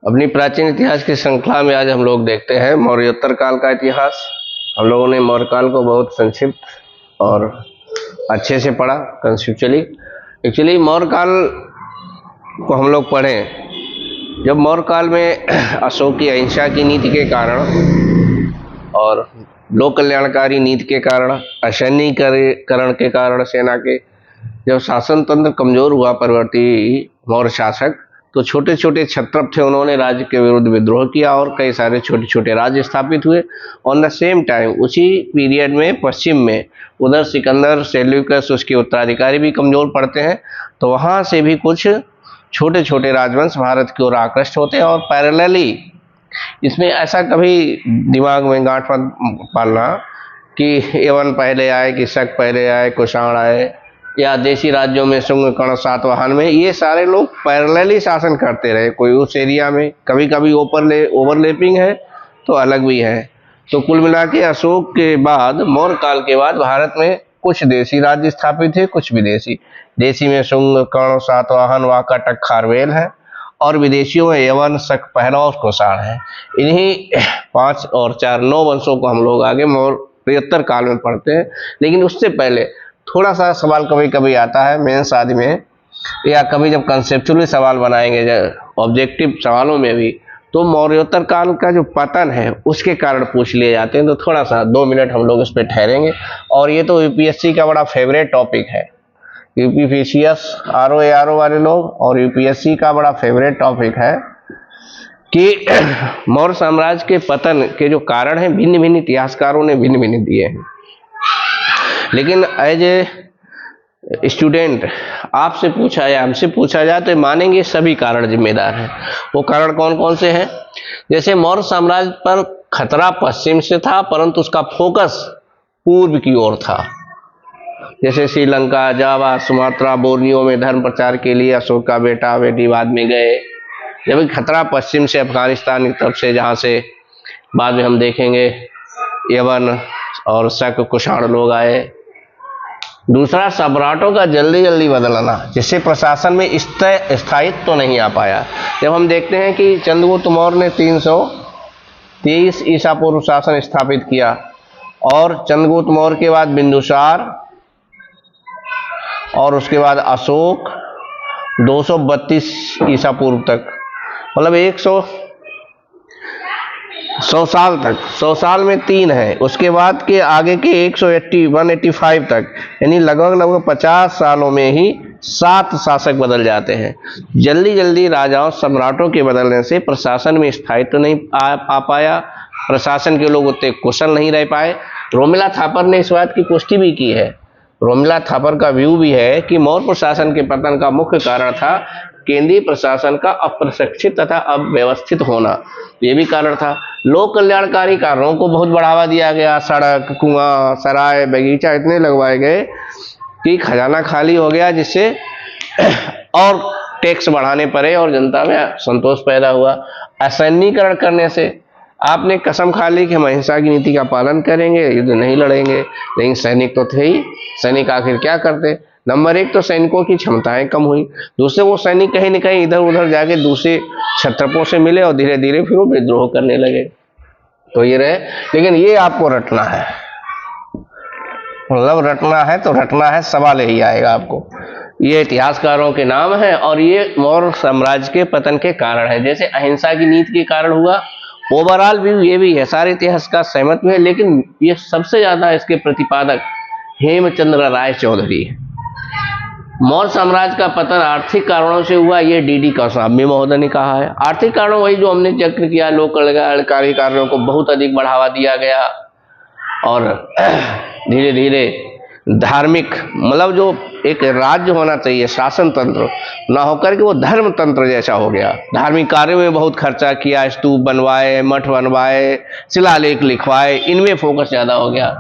अपनी प्राचीन इतिहास की श्रृंखला में आज हम लोग देखते हैं मौर्योत्तर काल का इतिहास। हम लोगों ने मौर्य काल को बहुत संक्षिप्त और अच्छे से पढ़ा कंसेप्चुअली। एक्चुअली मौर्य काल को हम लोग पढ़ें जब मौर्य काल में अशोक की अहिंसा की नीति के कारण और लोक कल्याणकारी नीति के कारण, असैनिकीकरण के कारण सेना के, जब शासन तंत्र कमजोर हुआ परवर्ती मौर्य शासक, तो छोटे छोटे क्षत्रप थे, उन्होंने राज्य के विरुद्ध विद्रोह किया और कई सारे छोटे छोटे राज्य स्थापित हुए। ऑन द सेम टाइम उसी पीरियड में पश्चिम में उधर सिकंदर, सेल्यूकस, उसके उत्तराधिकारी भी कमजोर पड़ते हैं, तो वहाँ से भी कुछ छोटे छोटे राजवंश भारत की ओर आकृष्ट होते हैं। और पैरेलली इसमें ऐसा कभी दिमाग में गांठ मत पालना कि यवन पहले आए कि शक पहले आए, कुषाण आए, या देशी राज्यों में शुंग, कर्ण, सातवाहन में, ये सारे लोग पैरेलली शासन करते रहे। कोई उस एरिया में कभी कभी ओवरलैपिंग है तो अलग भी है। तो कुल मिला के अशोक के बाद, मौर्य काल के बाद भारत में कुछ देशी राज्य स्थापित है, कुछ विदेशी। देशी में शुंग, कर्ण, सातवाहन, वाकाटक, खारवेल है, और विदेशियों में यवन, शक पहला और कुषाण है। इन्हीं 5 और 4 9 वंशों को हम लोग आगे मौर्योत्तर काल में पढ़ते हैं। लेकिन उससे पहले थोड़ा सा सवाल कभी कभी आता है मेंस आदि में, या कभी जब कंसेप्चुअली सवाल बनाएंगे ऑब्जेक्टिव सवालों में भी, तो मौर्योत्तर काल का जो पतन है उसके कारण पूछ लिए जाते हैं। तो थोड़ा सा 2 मिनट हम लोग इस पर ठहरेंगे। और ये तो यूपीएससी का बड़ा फेवरेट टॉपिक है। यूपीपीसीएस आरओ वाले लोग और यूपीएससी का बड़ा फेवरेट टॉपिक है कि मौर्य साम्राज्य के पतन के जो कारण हैं भिन्न भिन्न इतिहासकारों ने भिन्न भिन्न दिए हैं। लेकिन एज ए स्टूडेंट आपसे पूछा या हमसे पूछा जाए तो मानेंगे सभी कारण जिम्मेदार हैं। वो कारण कौन कौन से हैं? जैसे मौर्य साम्राज्य पर खतरा पश्चिम से था, परंतु उसका फोकस पूर्व की ओर था। जैसे श्रीलंका, जावा, सुमात्रा, बोर्नियो में धर्म प्रचार के लिए अशोक का बेटा बेटी बाद में गए। जबकि खतरा पश्चिम से अफगानिस्तान की तरफ से, जहाँ से बाद में हम देखेंगे यवन और शक, कुषाण लोग आए। दूसरा, सम्राटों का जल्दी जल्दी बदलना, जिससे प्रशासन में स्थायित्व तो नहीं आ पाया। जब हम देखते हैं कि चंद्रगुप्त मौर्य ने 323 ईसा पूर्व शासन स्थापित किया, और चंद्रगुप्त मौर्य के बाद बिंदुसार, और उसके बाद अशोक 232 ईसा पूर्व तक, मतलब 100 साल तक, 100 साल में 3 है। उसके बाद के आगे के 185 तक, यानी लगभग 50 सालों में ही 7 शासक बदल जाते हैं। जल्दी जल्दी राजाओं, सम्राटों के बदलने से प्रशासन में स्थायित्व तो नहीं आ पाया, प्रशासन के लोग उतने कुशल नहीं रह पाए। रोमिला थापर ने इस बात की पुष्टि भी की है। रोमिला थापर का व्यू भी है कि मौर्य प्रशासन के पतन का मुख्य कारण था केंद्रीय प्रशासन का अप्रशिक्षित तथा अव्यवस्थित होना। ये भी कारण था। लोक कल्याणकारी कारणों को बहुत बढ़ावा दिया गया। सड़क, कुआं, सराय, बगीचा इतने लगवाए गए कि खजाना खाली हो गया, जिससे और टैक्स बढ़ाने पड़े और जनता में संतोष पैदा हुआ। असैनिकीकरण करने से आपने कसम खा ली कि हम अहिंसा की नीति का पालन करेंगे, युद्ध नहीं लड़ेंगे। लेकिन सैनिक तो थे ही। सैनिक आखिर क्या करते? नंबर 1 तो सैनिकों की क्षमताएं कम हुई। दूसरे, वो सैनिक कहीं न कहीं इधर उधर जाके दूसरे क्षत्रपों से मिले और धीरे धीरे फिर वो विद्रोह करने लगे। तो ये रहे। लेकिन ये आपको रटना है, मतलब रटना है तो रटना है, सवाल यही आएगा आपको। ये इतिहासकारों के नाम है और ये मौर्य साम्राज्य के पतन के कारण है। जैसे अहिंसा की नीति के कारण हुआ, ओवरऑल व्यू ये भी है, सारे इतिहास का सहमत भी है। लेकिन ये सबसे ज्यादा इसके प्रतिपादक हेमचंद्र राय चौधरी है। मौर्य साम्राज्य का पतन आर्थिक कारणों से हुआ, ये डीडी कौशाम्बी महोदय ने कहा है। आर्थिक कारणों वही जो हमने जिक्र किया, लोक कल्याणकारी कारणों को बहुत अधिक बढ़ावा दिया गया, और धीरे धीरे धार्मिक, मतलब जो एक राज्य होना चाहिए शासन तंत्र ना होकर के वो धर्म तंत्र जैसा हो गया। धार्मिक कार्यों में बहुत खर्चा किया, स्तूप बनवाए, मठ बनवाए, शिलालेख लिखवाए, इनमें फोकस ज्यादा हो गया।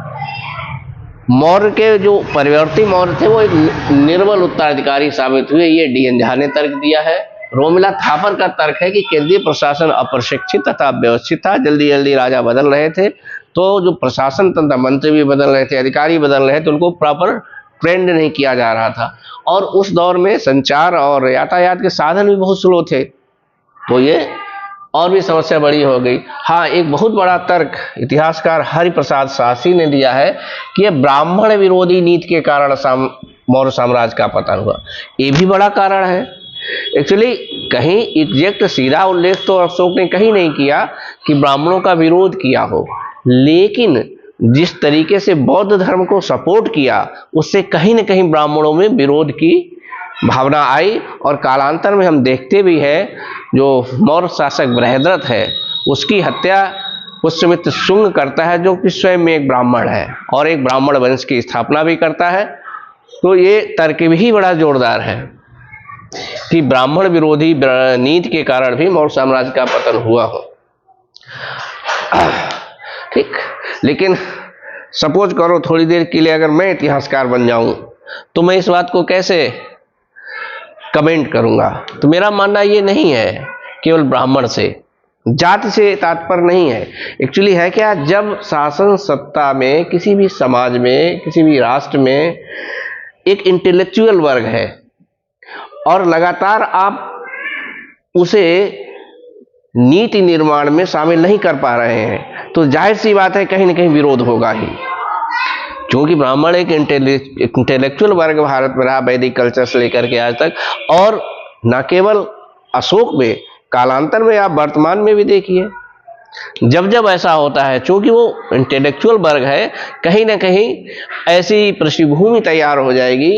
मौर्य के जो परिवर्ती मौर्य थे वो एक निर्बल उत्तराधिकारी साबित हुए, ये डीएन झा ने तर्क दिया है। रोमिला थापर का तर्क है कि केंद्रीय प्रशासन अप्रशिक्षित तथा अव्यवस्थित था, जल्दी जल्दी राजा बदल रहे थे, तो जो प्रशासन तंत्र, मंत्री भी बदल रहे थे, अधिकारी बदल रहे थे, उनको प्रॉपर ट्रेंड नहीं किया जा रहा था। और उस दौर में संचार और यातायात के साधन भी बहुत स्लो थे। तो ये और भी समस्या बड़ी हो गई। हाँ, एक बहुत बड़ा तर्क इतिहासकार हरिप्रसाद शास्त्री ने दिया है कि यह ब्राह्मण विरोधी नीति के कारण मौर्य साम्राज्य का पतन हुआ। ये भी बड़ा कारण है। एक्चुअली कहीं एग्जैक्ट सीधा उल्लेख तो अशोक ने कहीं नहीं किया कि ब्राह्मणों का विरोध किया हो, लेकिन जिस तरीके से बौद्ध धर्म को सपोर्ट किया उससे कहीं न कहीं ब्राह्मणों में विरोध की भावना आई। और कालांतर में हम देखते भी हैं जो मौर्य शासक बृहद्रथ है उसकी हत्या पुष्यमित्र शुंग करता है, जो कि स्वयं में एक ब्राह्मण है और एक ब्राह्मण वंश की स्थापना भी करता है। तो ये तर्क भी बड़ा जोरदार है कि ब्राह्मण विरोधी नीति के कारण भी मौर्य साम्राज्य का पतन हुआ हो। ठीक, लेकिन सपोज करो थोड़ी देर के लिए अगर मैं इतिहासकार बन जाऊं तो मैं इस बात को कैसे कमेंट करूंगा? तो मेरा मानना ये नहीं है केवल ब्राह्मण से, जाति से तात्पर्य नहीं है। एक्चुअली है क्या, जब शासन सत्ता में किसी भी समाज में किसी भी राष्ट्र में एक इंटेलेक्चुअल वर्ग है और लगातार आप उसे नीति निर्माण में शामिल नहीं कर पा रहे हैं तो जाहिर सी बात है कहीं ना कहीं विरोध होगा ही। क्योंकि ब्राह्मण एक इंटेलेक्चुअल वर्ग भारत में रहा वैदिक कल्चर से लेकर के आज तक, और न केवल अशोक में, कालांतर में आप वर्तमान में भी देखिए जब जब ऐसा होता है, चूंकि वो इंटेलेक्चुअल वर्ग है, कहीं ना कहीं ऐसी पृष्ठभूमि तैयार हो जाएगी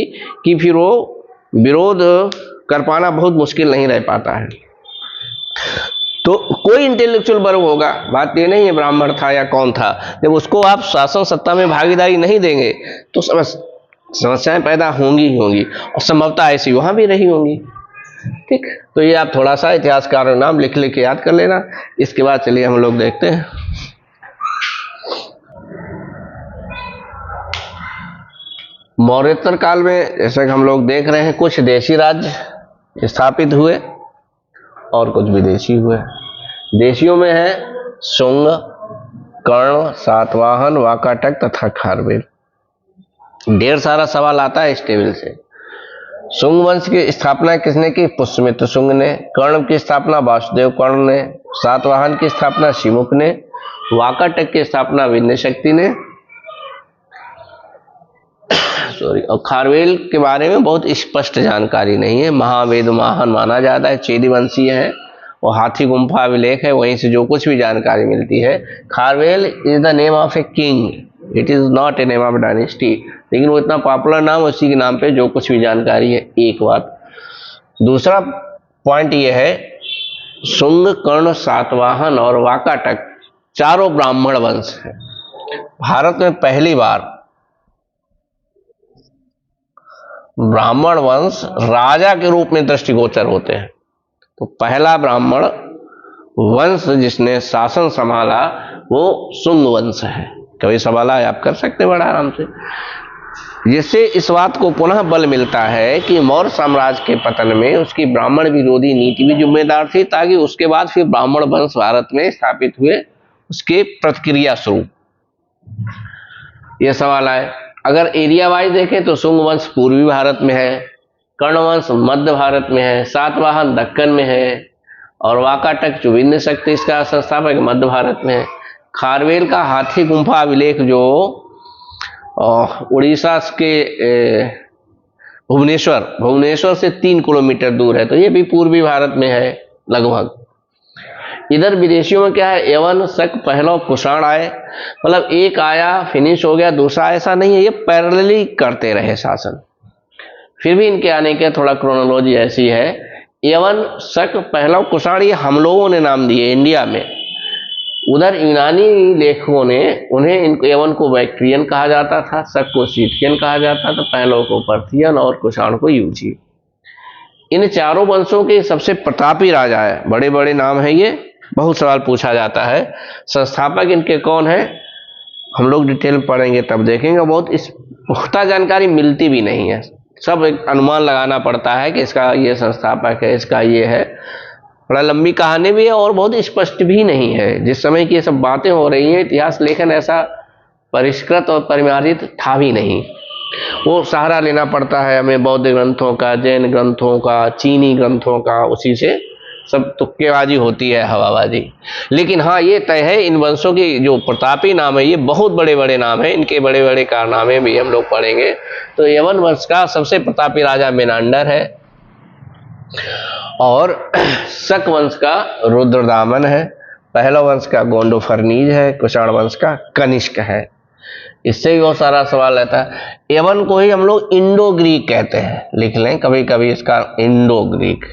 कि फिर वो विरोध कर पाना बहुत मुश्किल नहीं रह पाता है। तो कोई इंटेलेक्चुअल वर्ग होगा, बात ये नहीं है ब्राह्मण था या कौन था, जब उसको आप शासन सत्ता में भागीदारी नहीं देंगे तो समस्याएं पैदा होंगी ही होंगी, और संभवतः ऐसी वहां भी रही होंगी। ठीक, तो ये आप थोड़ा सा इतिहासकारों नाम लिख के याद कर लेना। इसके बाद चलिए हम लोग देखते हैं मौर्योत्तर काल में। जैसे कि हम लोग देख रहे हैं कुछ देशी राज्य स्थापित हुए और कुछ विदेशी हुए। देशियों में है शुंग, कर्ण, सातवाहन, वाकाटक तथा खारवेल। ढेर सारा सवाल आता है इस टेबल से। शुंग वंश की स्थापना किसने की? पुष्यमित्र शुंग ने। कर्ण की स्थापना वासुदेव कर्ण ने। सातवाहन की स्थापना शिमुख ने। वाकाटक की स्थापना विंध्य शक्ति ने। और खारवेल के बारे में बहुत स्पष्ट जानकारी नहीं है। महावेद महान माना जाता है, चेदी वंशीय है और हाथी गुम्फा अभिलेख है, वहीं से जो कुछ भी जानकारी मिलती है। Kharavela is the name of a king, it is not a name of dynasty, लेकिन वो इतना पॉपुलर नाम, उसी के नाम पे जो कुछ भी जानकारी है। एक बात। दूसरा पॉइंट ये है, शुंग, कर्ण, सातवाहन और वाकाटक चारों ब्राह्मण वंश है। भारत में पहली बार ब्राह्मण वंश राजा के रूप में दृष्टिगोचर होते हैं। तो पहला ब्राह्मण वंश जिसने शासन संभाला वो शुंग वंश है। कभी सवाल आए आप कर सकते बड़ा आराम से, जिससे इस बात को पुनः बल मिलता है कि मौर्य साम्राज्य के पतन में उसकी ब्राह्मण विरोधी नीति भी जिम्मेदार थी, ताकि उसके बाद फिर ब्राह्मण वंश भारत में स्थापित हुए, उसके प्रतिक्रिया स्वरूप यह सवाल आए। अगर एरिया वाइज देखें तो शुंग वंश पूर्वी भारत में है, कर्ण वंश मध्य भारत में है, सातवाहन दक्कन में है, और वाकाटक जो विंध्य शक्ति इसका संस्थापक मध्य भारत में है। खारवेल का हाथी गुम्फा अभिलेख जो उड़ीसा के भुवनेश्वर से 3 किलोमीटर दूर है, तो ये भी पूर्वी भारत में है लगभग। इधर विदेशियों में क्या है, यवन, शक, पहलव, कुषाण आए, मतलब एक आया फिनिश हो गया, दूसरा ऐसा नहीं है, ये पैरेलली करते रहे शासन। फिर भी इनके आने के थोड़ा क्रोनोलॉजी ऐसी है, यवन, शक, पहलव, कुषाण ये हम लोगों ने नाम दिए इंडिया में। उधर यूनानी लेखकों ने उन्हें यवन को बैक्ट्रियन कहा जाता था, शक को सीथियन कहा जाता था, पहलव को पर्थियन और कुषाण को यूजी। इन चारों वंशों के सबसे प्रतापी राजा है, बड़े बड़े नाम है ये, बहुत सवाल पूछा जाता है। संस्थापक इनके कौन है हम लोग डिटेल पढ़ेंगे तब देखेंगे। बहुत इस पुख्ता जानकारी मिलती भी नहीं है, सब एक अनुमान लगाना पड़ता है कि इसका ये संस्थापक है, इसका ये है। बड़ा लंबी कहानी भी है और बहुत स्पष्ट भी नहीं है। जिस समय की ये सब बातें हो रही हैं, इतिहास लेखन ऐसा परिष्कृत और परिमार्जित था भी नहीं। वो सहारा लेना पड़ता है हमें बौद्ध ग्रंथों का, जैन ग्रंथों का, चीनी ग्रंथों का, उसी से सब तुक्केबाजी होती है, हवाबाजी। लेकिन हाँ ये तय है, इन वंशों की जो प्रतापी नाम है ये बहुत बड़े बड़े नाम है, इनके बड़े बड़े कारनामे भी हम लोग पढ़ेंगे। तो यवन वंश का सबसे प्रतापी राजा मेनांडर है, और शक वंश का रुद्रदामन है, पहला वंश का गोंडोफर्नीज है, कुषाण वंश का कनिष्क है। इससे भी बहुत सारा सवाल रहता है। यवन को ही हम लोग इंडो ग्रीक कहते हैं, लिख लें कभी कभी इसका इंडो ग्रीक,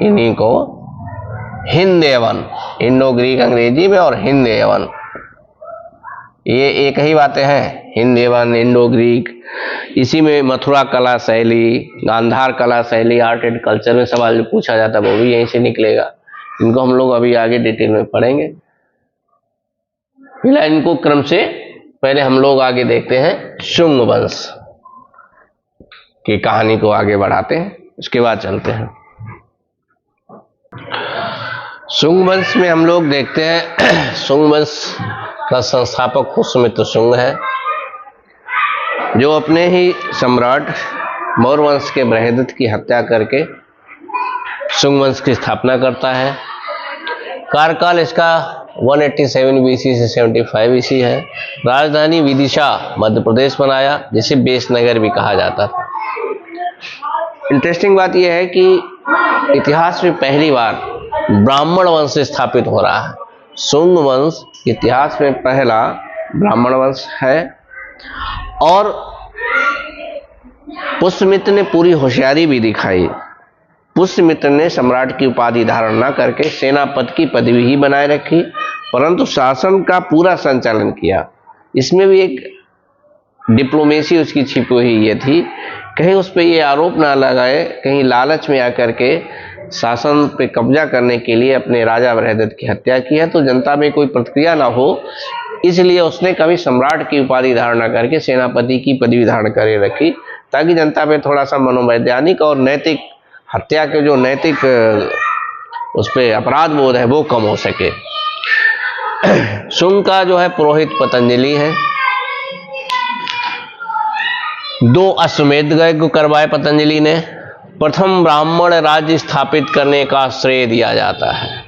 इन्हीं को हिंद यवन, इंडो ग्रीक अंग्रेजी में और हिंद यवन ये एक ही बातें हैं, हिंद यवन इंडो ग्रीक। इसी में मथुरा कला शैली, गांधार कला शैली, आर्ट एंड कल्चर में सवाल जो पूछा जाता है वो भी यहीं से निकलेगा। इनको हम लोग अभी आगे डिटेल में पढ़ेंगे। फिलहाल इनको क्रम से पहले हम लोग आगे देखते हैं शुंग वंश की कहानी को आगे बढ़ाते हैं, उसके बाद चलते हैं। शुंग वंश में हम लोग देखते हैं शुंग वंश का संस्थापक पुष्यमित्र शुंग है, जो अपने ही सम्राट मौर्य वंश के बृहदत्त की हत्या करके शुंग वंश की स्थापना करता है। कार्यकाल इसका 187 BC से 75 BC है। राजधानी विदिशा मध्य प्रदेश बनाया, जिसे बेसनगर भी कहा जाता था। इंटरेस्टिंग बात यह है कि इतिहास में पहली बार ब्राह्मण वंश स्थापित हो रहा है। शुंग वंश इतिहास में पहला ब्राह्मण वंश है, और पुष्यमित्र ने पूरी होशियारी भी दिखाई। पुष्यमित्र ने सम्राट की उपाधि धारण न करके सेनापति की पदवी ही बनाए रखी, परंतु शासन का पूरा संचालन किया। इसमें भी एक डिप्लोमेसी उसकी छिपी हुई ये थी, कहीं उस पर ये आरोप ना लगाए, कहीं लालच में आकर के शासन पे कब्जा करने के लिए अपने राजा बृहदत्त की हत्या की है, तो जनता में कोई प्रतिक्रिया ना हो, इसलिए उसने कभी सम्राट की उपाधि धारण न करके सेनापति की पदवी धारण कर रखी, ताकि जनता पे थोड़ा सा मनोवैज्ञानिक और नैतिक हत्या के जो नैतिक उस पर अपराध बोध है वो कम हो सके। शुंग का जो है पुरोहित पतंजलि है। 2 अश्वमेध यज्ञ करवाए पतंजलि ने। प्रथम ब्राह्मण राज्य स्थापित करने का श्रेय दिया जाता है,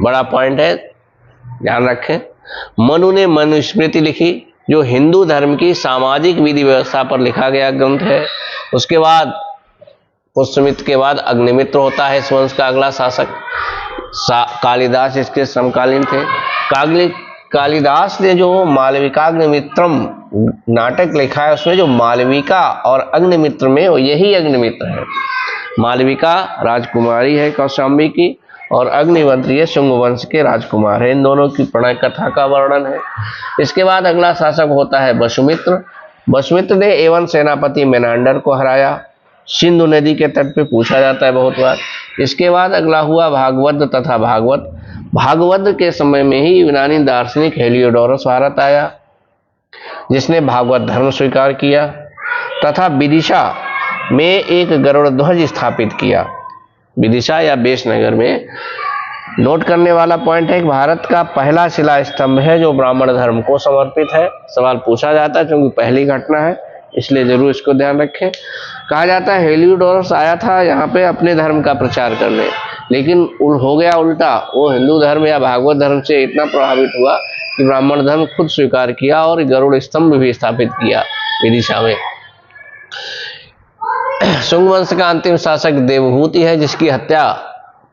बड़ा पॉइंट है, ध्यान रखें। मनु ने मनुस्मृति लिखी, जो हिंदू धर्म की सामाजिक विधि व्यवस्था पर लिखा गया ग्रंथ है। उसके बाद पुष्यमित्र के बाद अग्निमित्र होता है इस वंश का अगला शासक। कालिदास इसके समकालीन थे। कालिदास ने जो मालविकाग्निमित्रम नाटक लिखा है, उसमें जो मालविका और अग्निमित्र में यही अग्निमित्र है। मालविका राजकुमारी है कौशाम्बी की, और अग्निमित्र ये शुंग वंश के राजकुमार है। इन दोनों की प्रणय कथा का वर्णन है। इसके बाद अगला शासक होता है वसुमित्र। वसुमित्र ने एवं सेनापति मेनांडर को हराया। सिंधु नदी के तट पे पूछा जाता है बहुत बार। इसके बाद अगला हुआ भागवत तथा भागवत। भागवत के समय में ही यूनानी दार्शनिक हेलियोडोरस भारत आया, जिसने भागवत धर्म स्वीकार किया, तथा विदिशा में एक गरुड़ ध्वज स्थापित किया। विदिशा या बेसनगर में नोट करने वाला पॉइंट है कि भारत का पहला शिला स्तंभ है जो ब्राह्मण धर्म को समर्पित है। सवाल पूछा जाता है क्योंकि पहली घटना है, इसलिए जरूर इसको ध्यान रखें। कहा जाता है हेलियोडोरस आया था यहाँ पे अपने धर्म का प्रचार करने, लेकिन हो गया उल्टा। वो हिंदू धर्म या भागवत धर्म से इतना प्रभावित हुआ कि ब्राह्मण धर्म खुद स्वीकार किया और गरुड़ स्तंभ भी स्थापित किया विदिशा में। शुंग वंश का अंतिम शासक देवहूति है, जिसकी हत्या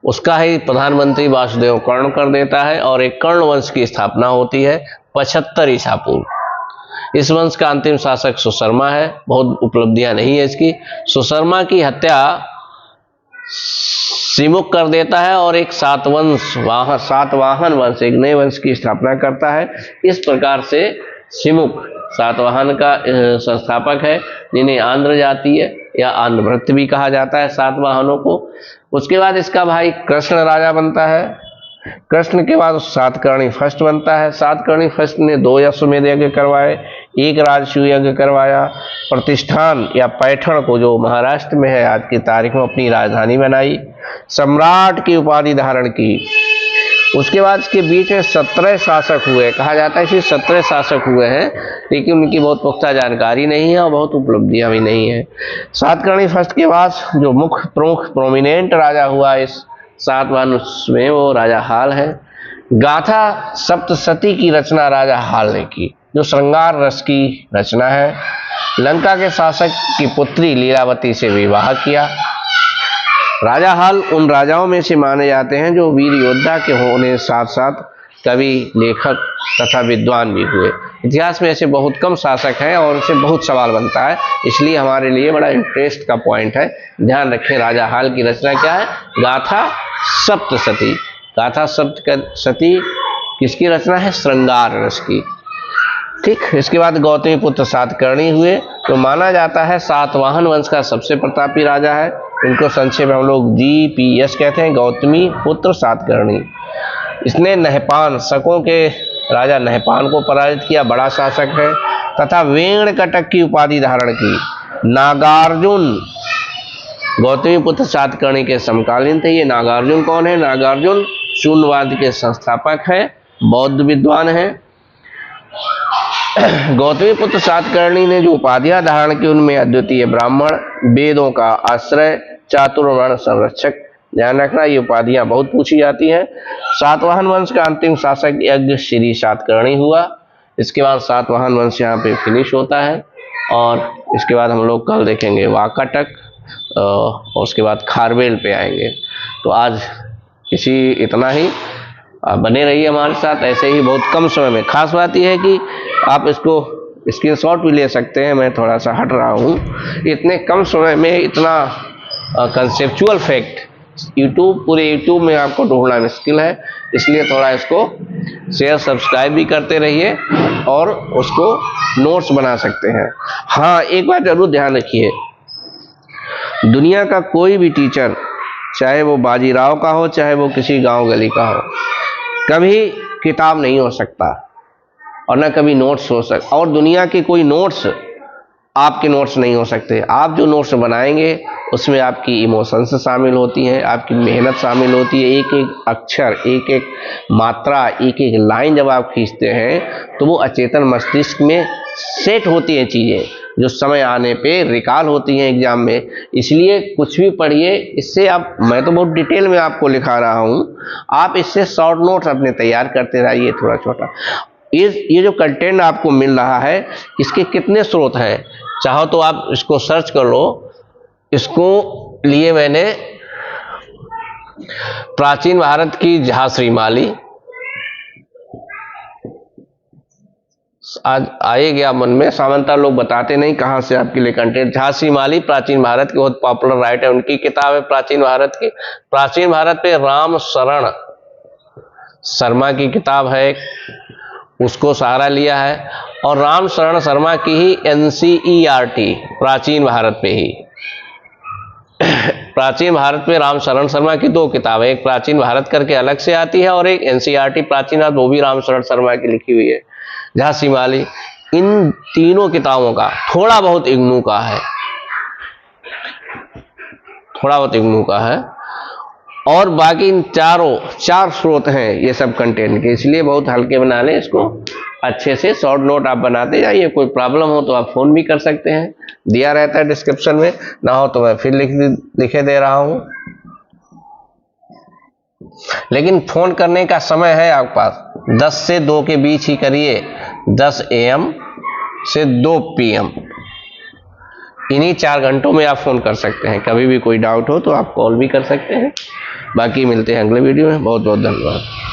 उसका ही प्रधानमंत्री वासुदेव कर्ण कर देता है, और एक कर्ण वंश की स्थापना होती है 75 ईसा पूर्व। इस वंश का अंतिम शासक सुशर्मा है। बहुत उपलब्धियां नहीं है इसकी। सुशर्मा की हत्या सिमुक कर देता है और एक सातवाहन वंश, एक नए वंश की स्थापना करता है। इस प्रकार से सिमुक सातवाहन का संस्थापक है, जिन्हें आंध्र जातीय या आंध्रभृत्य भी कहा जाता है सातवाहनों को। उसके बाद इसका भाई कृष्ण राजा बनता है। कृष्ण के बाद सातकर्णी फर्स्ट बनता है। सातकर्णी फर्स्ट ने 2 अश्वमेध यज्ञ करवाए, 1 राजसूय यज्ञ करवाया। प्रतिष्ठान या पैठण को, जो महाराष्ट्र में है आज की तारीख में, अपनी राजधानी बनाई। सम्राट की उपाधि धारण की उसके बाद इसके बीच में 17 शासक हुए। कहा जाता है कि 17 शासक हुए हैं, लेकिन उनकी बहुत पुख्ता जानकारी नहीं है और बहुत उपलब्धियां भी नहीं है। सातकर्णी फर्स्ट के बाद जो मुख्य प्रमुख प्रोमिनेंट राजा हुआ इस सातवाहन में वो राजा हाल है। गाथा सप्तशती की रचना राजा हाल ने की, जो श्रृंगार रस की रचना है। लंका के शासक की पुत्री लीलावती से विवाह किया। राजा हाल उन राजाओं में से माने जाते हैं जो वीर योद्धा के होने साथ साथ कवि, लेखक तथा विद्वान भी हुए। इतिहास में ऐसे बहुत कम शासक हैं और उनसे बहुत सवाल बनता है, इसलिए हमारे लिए बड़ा इंटरेस्ट का पॉइंट है। ध्यान रखें, राजा हाल की रचना क्या है? गाथा सप्तशती। गाथा सप्तशती किसकी रचना है? श्रृंगार रस की। ठीक, इसके बाद गौतमी पुत्र सातकर्णी हुए, तो माना जाता है सातवाहन वंश का सबसे प्रतापी राजा है। इनको संक्षेप में हम लोग GPS कहते हैं, गौतमी पुत्र सातकर्णी। इसने नहपान, शकों के राजा नहपान को पराजित किया, बड़ा शासक है, तथा वेणकटक की उपाधि धारण की। नागार्जुन गौतमी पुत्र सातकर्णी के समकालीन थे। ये नागार्जुन कौन है? नागार्जुन शून्यवाद के संस्थापक है, बौद्ध विद्वान है। गौतमी पुत्र सातकर्णी ने जो उपाधियां धारण की उनमें अद्वितीय ब्राह्मण, वेदों का आश्रय, चातुर्वर्ण संरक्षक। ध्यान रखना, ये उपाधियां बहुत पूछी जाती हैं। सातवाहन वंश का अंतिम शासक यज्ञ श्री सातकर्णी हुआ। इसके बाद सातवाहन वंश यहाँ पे फिनिश होता है और इसके बाद हम लोग कल देखेंगे वाकाटक और उसके बाद खारवेल पे आएंगे। तो आज इतना ही। बने रहिए हमारे साथ ऐसे ही बहुत कम समय में। खास बात यह है कि आप इसको स्क्रीनशॉट भी ले सकते हैं, मैं थोड़ा सा हट रहा हूँ। इतने कम समय में इतना कंसेप्चुअल फैक्ट पूरे यूट्यूब में आपको ढूंढना मुश्किल है, इसलिए थोड़ा इसको शेयर सब्सक्राइब भी करते रहिए और उसको नोट्स बना सकते हैं। हाँ, एक बात जरूर ध्यान रखिए, दुनिया का कोई भी टीचर, चाहे वो बाजीराव का हो चाहे वो किसी गांव गली का हो, कभी किताब नहीं हो सकता और न कभी नोट्स हो सकता। और दुनिया के कोई नोट्स आपके नोट्स नहीं हो सकते। आप जो नोट्स बनाएंगे उसमें आपकी इमोशंस शामिल होती हैं, आपकी मेहनत शामिल होती है। एक एक अक्षर, एक एक मात्रा, एक एक लाइन जब आप खींचते हैं तो वो अचेतन मस्तिष्क में सेट होती हैं चीज़ें, जो समय आने पे रिकॉल होती हैं एग्जाम में। इसलिए कुछ भी पढ़िए, इससे आप, मैं तो बहुत डिटेल में आपको लिखा रहा हूँ, आप इससे शॉर्ट नोट्स अपने तैयार करते रहिए थोड़ा छोटा। ये जो कंटेंट आपको मिल रहा है, इसके कितने स्रोत हैं, चाहो तो आप इसको सर्च कर लो। इसको लिए मैंने प्राचीन भारत की झांसी माली, आज आए गया मन में, सामान्यतः लोग बताते नहीं कहां से आपके लिए कंटेंट। झांसी माली प्राचीन भारत की बहुत पॉपुलर राइटर, उनकी किताब है प्राचीन भारत की। प्राचीन भारत पे राम शरण शर्मा की किताब है, उसको सहारा लिया है। और राम शरण शर्मा की ही NCERT प्राचीन भारत पे ही प्राचीन भारत में राम शरण शर्मा की 2 किताबें, एक प्राचीन भारत करके अलग से आती है और एक NCERT प्राचीन भारत, वो भी राम शरण शर्मा की लिखी हुई है। झांसी माली, इन तीनों किताबों का थोड़ा बहुत इग्नू का है, थोड़ा बहुत इग्नू का है, और बाकी इन 4 स्रोत हैं ये सब कंटेंट के, इसलिए बहुत हल्के बना लें इसको। अच्छे से शॉर्ट नोट आप बनाते जाइए। कोई प्रॉब्लम हो तो आप फोन भी कर सकते हैं, दिया रहता है डिस्क्रिप्शन में, ना हो तो मैं फिर लिखे दे रहा हूं। लेकिन फोन करने का समय है आपके पास 10 से 2 के बीच ही करिए, 10 AM से 2 PM, इन्हीं 4 घंटों में आप फोन कर सकते हैं। कभी भी कोई डाउट हो तो आप कॉल भी कर सकते हैं। बाकी मिलते हैं अगले वीडियो में। बहुत बहुत धन्यवाद।